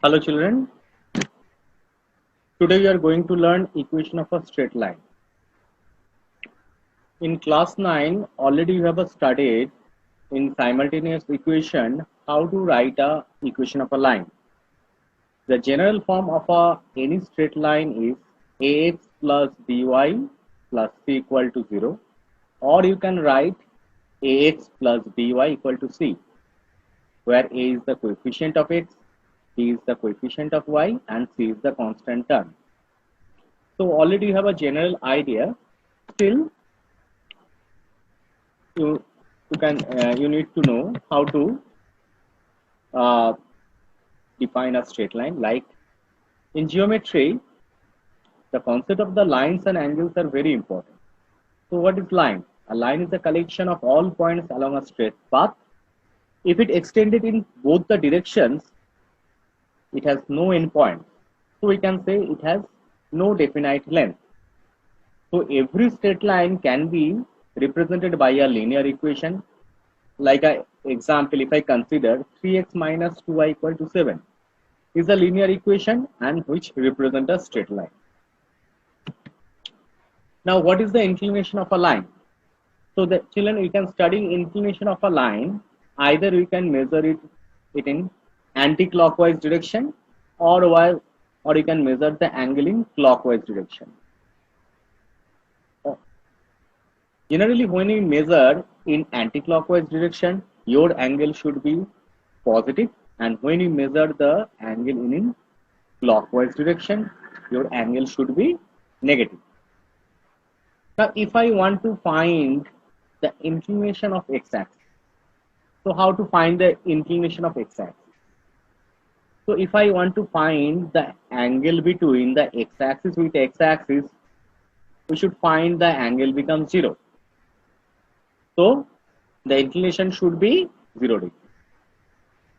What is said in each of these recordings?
Hello children, today we are going to learn equation of a straight line. In class 9 already we have studied in simultaneous equation how to write a equation of a line. The general form of any straight line is ax plus by plus c equal to 0, or you can write ax plus by equal to c, where a is the coefficient of x, b is the coefficient of y, and c is the constant term. So already you have a general idea. Still, you you need to know how to uh, define a straight line. Like in geometry, the concept of the lines and angles are very important. So what is line? A line is a collection of all points along a straight path. If it extended in both the directions, it has no endpoint. So we can say it has no definite length. So every straight line can be represented by a linear equation. Like an example, if I consider 3x minus 2y equal to 7 is a linear equation and which represent a straight line. Now, what is the inclination of a line? So the children, we can study inclination of a line. Either we can measure it in anti-clockwise direction, or you can measure the angle in clockwise direction. Generally, when you measure in anti-clockwise direction, your angle should be positive, and when you measure the angle in clockwise direction, your angle should be negative. Now, if I want to find the inclination of x-axis, so how to find the inclination of x-axis? So if I want to find the angle between the x-axis with x-axis, we should find the angle becomes 0. So the inclination should be 0 degree.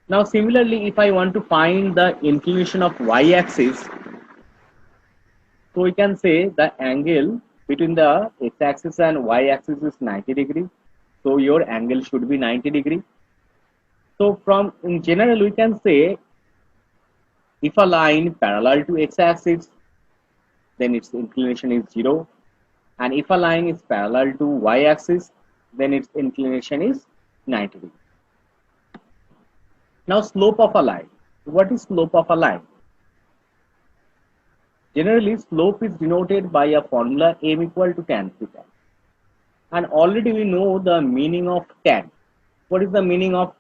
Now similarly, if I want to find the inclination of y-axis, so we can say the angle between the x-axis and y-axis is 90 degree. So your angle should be 90 degree. So from in general, we can say if a line parallel to x-axis, then its inclination is 0. And if a line is parallel to y-axis, then its inclination is 90 degree. Now slope of a line. What is slope of a line? Generally, slope is denoted by a formula m equal to tan theta. And already we know the meaning of tan. What is the meaning of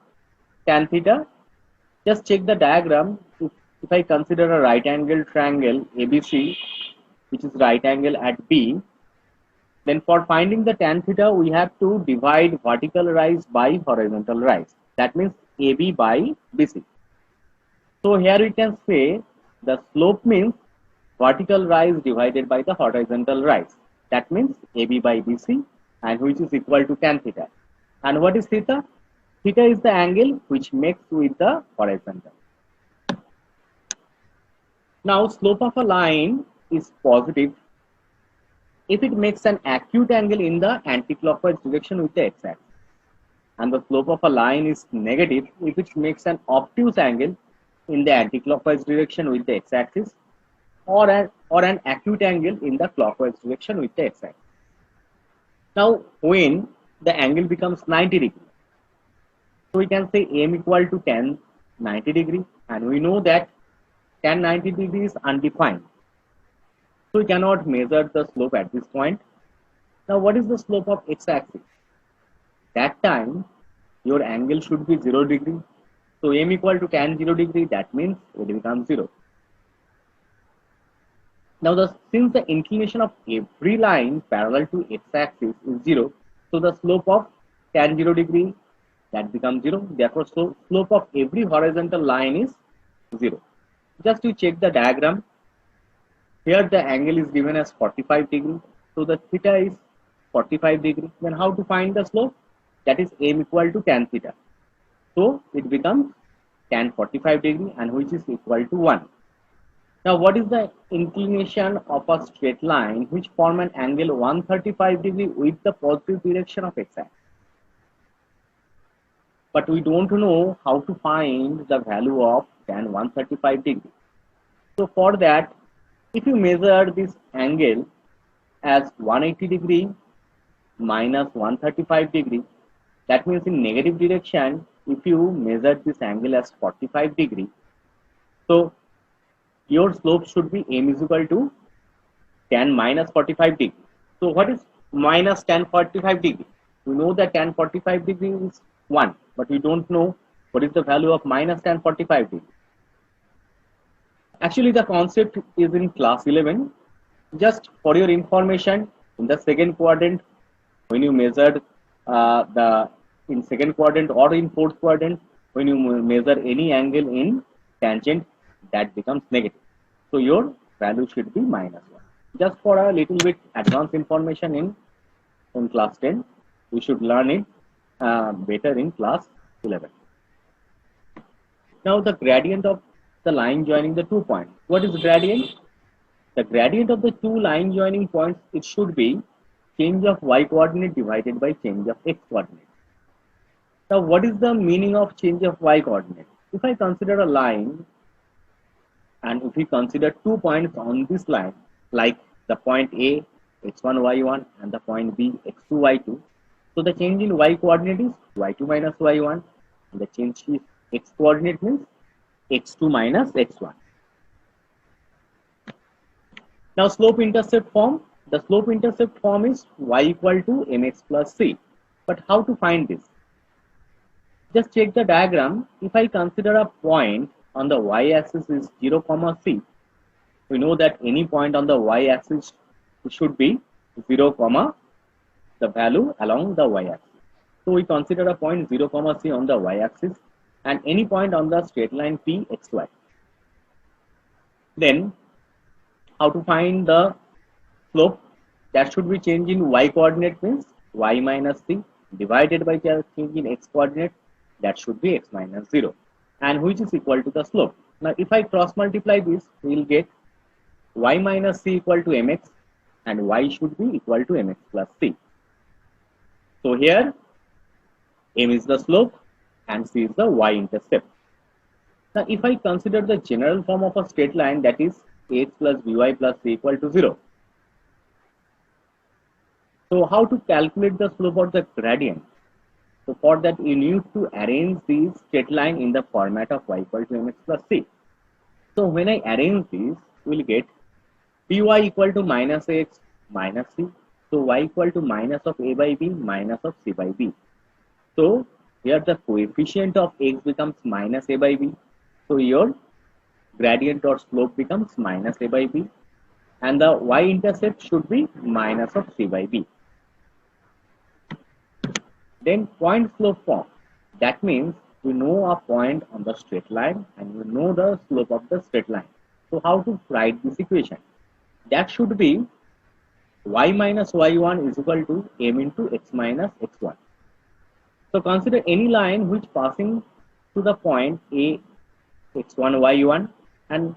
tan theta? Just check the diagram. If I consider a right angle triangle ABC, which is right angle at B, then for finding the tan theta, we have to divide vertical rise by horizontal rise. That means AB by BC. So here we can say the slope means vertical rise divided by the horizontal rise. That means AB by BC, and which is equal to tan theta. And what is theta? Theta is the angle which makes with the horizontal. Now slope of a line is positive if it makes an acute angle in the anti-clockwise direction with the x-axis, and the slope of a line is negative if it makes an obtuse angle in the anti-clockwise direction with the x-axis, or an acute angle in the clockwise direction with the x-axis. Now when the angle becomes 90 degree, so we can say m equal to tan 90 degree, and we know that tan 90 degree is undefined. So we cannot measure the slope at this point. Now what is the slope of x-axis? That time your angle should be 0 degree. So m equal to tan 0 degree, that means it becomes 0. Now since the inclination of every line parallel to x-axis is 0, so the slope of tan 0 degree, that becomes 0. Therefore, slope of every horizontal line is 0. Just to check the diagram, here the angle is given as 45 degree. So the theta is 45 degree. Then how to find the slope? That is m equal to tan theta. So it becomes tan 45 degree, and which is equal to 1. Now what is the inclination of a straight line which form an angle 135 degree with the positive direction of x-axis? but we don't know how to find the value of tan 135 degree. So for that, if you measure this angle as 180 degree minus 135 degree, that means in negative direction, if you measure this angle as 45 degree, so your slope should be m is equal to tan minus 45 degree. So what is minus tan 45 degree? We know that tan 45 degree is 1, but we don't know what is the value of minus tan 45 degree. Actually, the concept is in class 11. Just for your information, in the second quadrant, when you measured the in second quadrant or in fourth quadrant, when you measure any angle in tangent, that becomes negative. So your value should be minus 1. Just for a little bit advanced information in class 10, we should learn it better in class 11. Now the gradient of the line joining the 2 points. What is gradient? The gradient of the two line joining points, it should be change of y coordinate divided by change of x coordinate. Now what is the meaning of change of y coordinate? If I consider a line and if we consider 2 points on this line, like the point A, x1, y1 and the point B, x2, y2. So the change in y coordinate is y2 minus y1 and the change in x coordinate means x2 minus x1. Now slope intercept form. The slope intercept form is y equal to mx plus c. But how to find this? Just check the diagram. If I consider a point on the y-axis is 0, c, we know that any point on the y-axis should be 0, the value along the y-axis. So we consider a point 0, c on the y-axis and any point on the straight line p x y. Then how to find the slope? That should be change in y coordinate means y minus c divided by change in x coordinate, that should be x minus 0, and which is equal to the slope. Now if I cross multiply this, we will get y minus c equal to mx and y should be equal to mx plus c. So here m is the slope and c is the y-intercept. Now if I consider the general form of a straight line, that is ax plus by plus c equal to 0. So how to calculate the slope of the gradient? So for that you need to arrange this straight line in the format of y equal to mx plus c. So when I arrange this, we will get py equal to minus x minus c. So y equal to minus of a by b minus of c by b. So here the coefficient of x becomes minus a by b. So your gradient or slope becomes minus a by b and the y-intercept should be minus of c by b. Then point slope form. That means we know a point on the straight line and we know the slope of the straight line. So how to write this equation? That should be y minus y1 is equal to m into x minus x1. So consider any line which passing to the point a x1 y1 and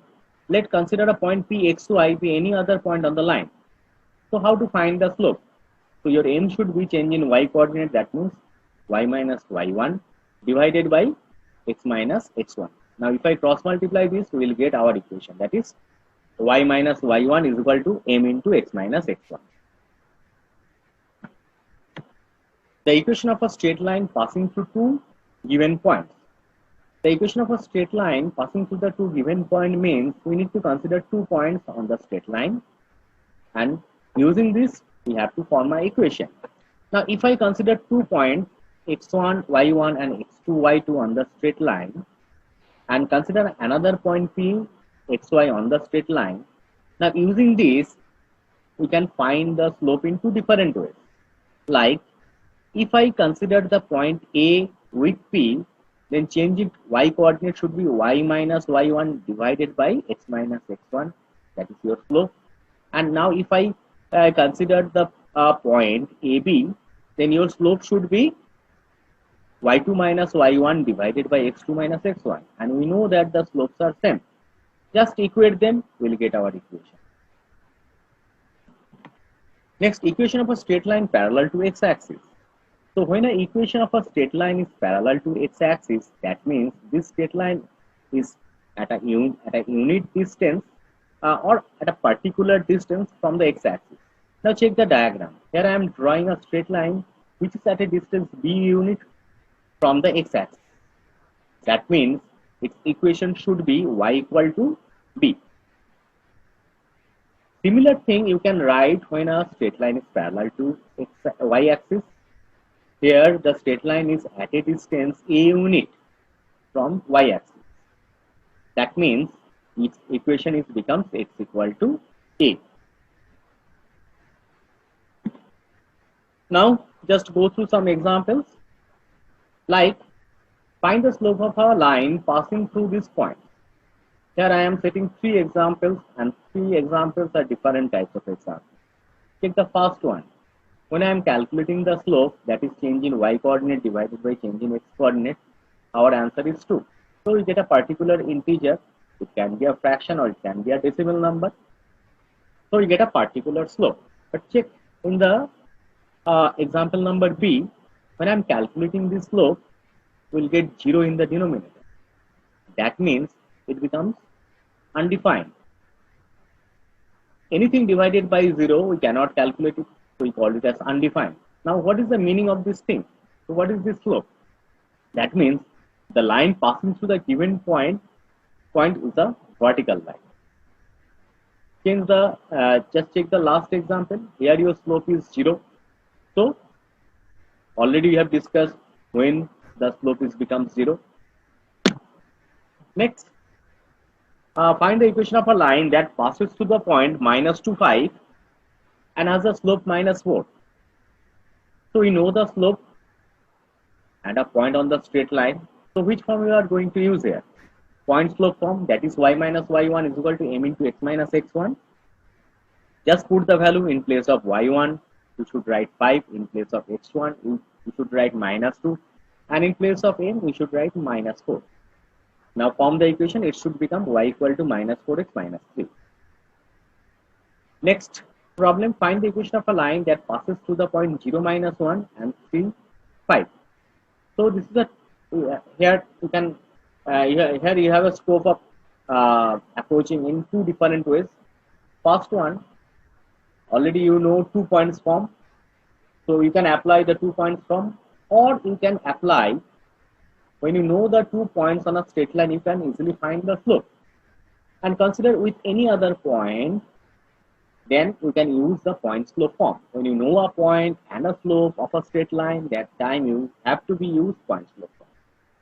let's consider a point p x2 ip any other point on the line. So how to find the slope? So your m should be change in y coordinate, that means y minus y1 divided by x minus x1. Now if I cross multiply this, we will get our equation, that is y minus y1 is equal to m into x minus x1. The equation of a straight line passing through two given points. The equation of a straight line passing through the two given point means we need to consider 2 points on the straight line and using this we have to form an equation. Now if I consider 2 points x1 y1 and x2 y2 on the straight line and consider another point p xy on the straight line, now using this we can find the slope in two different ways. Like if I consider the point A with P, then change it y coordinate should be y minus y1 divided by x minus x1, that is your slope. And now if I consider the point AB, then your slope should be y2 minus y1 divided by x2 minus x1, and we know that the slopes are same. Just equate them, we'll get our equation. Next, equation of a straight line parallel to x-axis. So when an equation of a straight line is parallel to x-axis, that means this straight line is at a unit distance or at a particular distance from the x-axis. Now check the diagram. Here I am drawing a straight line which is at a distance b unit from the x-axis. That means its equation should be y equal to b. Similar thing you can write when a straight line is parallel to y-axis. Here the straight line is at a distance a unit from y-axis. That means its equation becomes x equal to a. Now just go through some examples, like find the slope of a line passing through this point. Here I am setting 3 examples, and 3 examples are different types of examples. Take the first one. When I am calculating the slope, that is change in y coordinate divided by change in x coordinate, our answer is 2. So we get a particular integer. It can be a fraction or it can be a decimal number. So we get a particular slope. But check in the example number B, when I am calculating this slope, we will get 0 in the denominator. That means it becomes undefined. Anything divided by 0, we cannot calculate it. So we call it as undefined. Now what is the meaning of this thing? So what is this slope? That means the line passing through the given point is a vertical line. Change the just check the last example. Here your slope is 0. So already we have discussed when the slope becomes 0. Next, find the equation of a line that passes through the point minus 2, 5 and has a slope minus 4. So we know the slope and a point on the straight line. So which form we are going to use here? Point slope form, that is y minus y1 is equal to m into x minus x1. Just put the value in place of y1. You should write 5. In place of x1, you should write minus 2. And in place of m, we should write minus 4. Now form the equation, it should become y equal to minus 4x minus 3. Next problem, find the equation of a line that passes through the point 0, minus 1 and 3, 5. So this is a, here you can, here you have a scope of approaching in 2 different ways. First one, already you know 2 points form. So you can apply the 2 points form, or you can apply, when you know the 2 points on a straight line, you can easily find the slope. And consider with any other point, then you can use the point slope form. When you know a point and a slope of a straight line, that time you have to be used point slope form.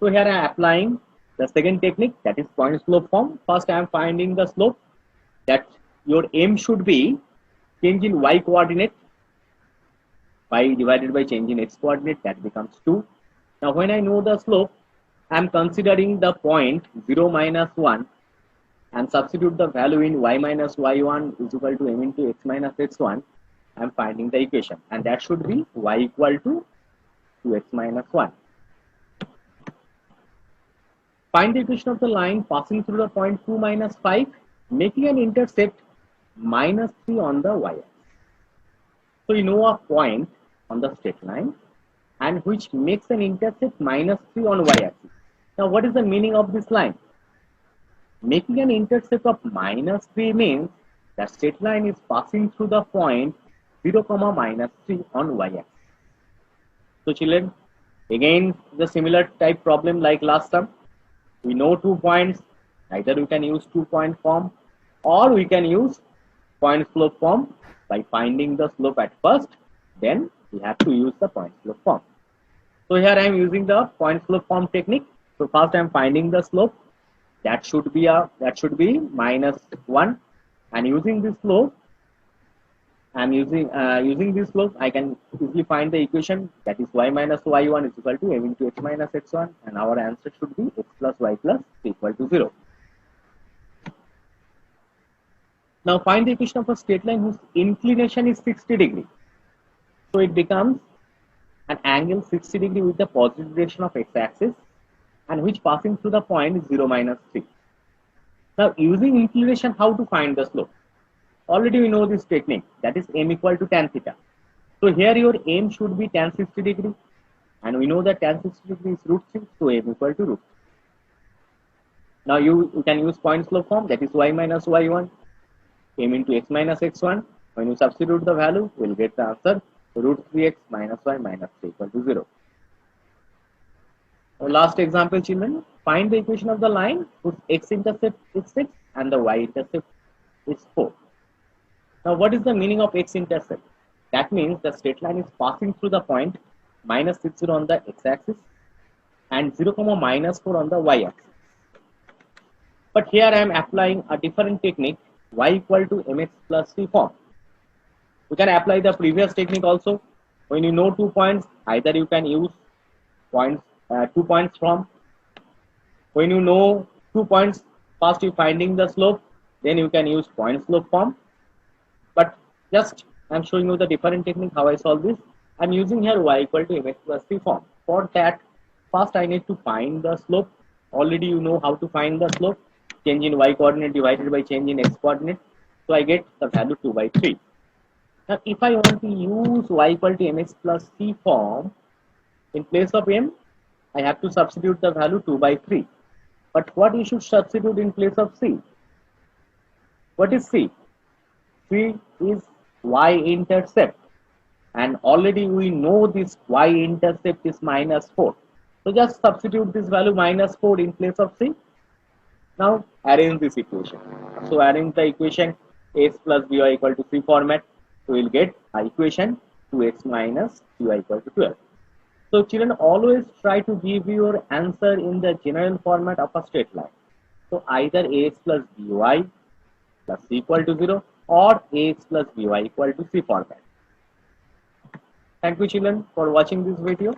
So here I am applying the second technique, that is point slope form. First I am finding the slope, that your m should be change in y coordinate, y divided by change in x coordinate, that becomes 2. Now when I know the slope, I am considering the point 0, minus 1 and substitute the value in y minus y1 is equal to m into x minus x1. I am finding the equation, and that should be y equal to 2x minus 1. Find the equation of the line passing through the point 2, minus 5, making an intercept minus 3 on the y-axis. So you know a point on the straight line and which makes an intercept minus 3 on y-axis. Now what is the meaning of this line? Making an intercept of minus 3 means the straight line is passing through the point 0, minus 3 on y-axis. So children, again the similar type problem like last time. We know 2 points. Either we can use 2-point form or we can use point slope form by finding the slope at first. Then we have to use the point slope form. So here I am using the point slope form technique. So first I am finding the slope. That should be minus 1, and using this slope, I am using this slope, I can easily find the equation, that is y minus y1 is equal to m into x minus x1, and our answer should be x plus y plus equal to 0. Now find the equation of a straight line whose inclination is 60 degree. So it becomes an angle 60 degree with the positive direction of x-axis, and which passing through the point is 0, minus 3. Now using inclination, how to find the slope? Already we know this technique, that is m equal to tan theta. So here your m should be tan 60 degree. And we know that tan 60 degrees is root 3, so m equal to root. Now you can use point slope form, that is y minus y1, m into x minus x1. When you substitute the value, we will get the answer root 3x minus y minus 3 equal to 0. Now last example, children, find the equation of the line whose x-intercept is 6 and the y-intercept is 4. Now what is the meaning of x-intercept? That means the straight line is passing through the point minus 6, 0 on the x-axis and 0, minus 4 on the y-axis. But here I am applying a different technique, y equal to mx plus c form. We can apply the previous technique also. When you know 2 points, either you can use 2 points from. When you know 2 points, first you finding the slope, then you can use point slope form. But just I am showing you the different technique how I solve this. I am using here y equal to mx plus c form. For that, first I need to find the slope. Already you know how to find the slope. Change in y coordinate divided by change in x coordinate. So I get the value 2 by 3. Now if I want to use y equal to mx plus c form, in place of m, I have to substitute the value 2 by 3. But what you should substitute in place of c? What is c? C is y-intercept. And already we know this y-intercept is minus 4. So just substitute this value minus 4 in place of c. Now arrange this equation. So arrange the equation x plus by equal to c format. So we will get a equation 2x minus cy equal to 12. So children, always try to give your answer in the general format of a straight line. So either ax plus by plus c equal to 0 or ax plus by equal to c format. Thank you children for watching this video.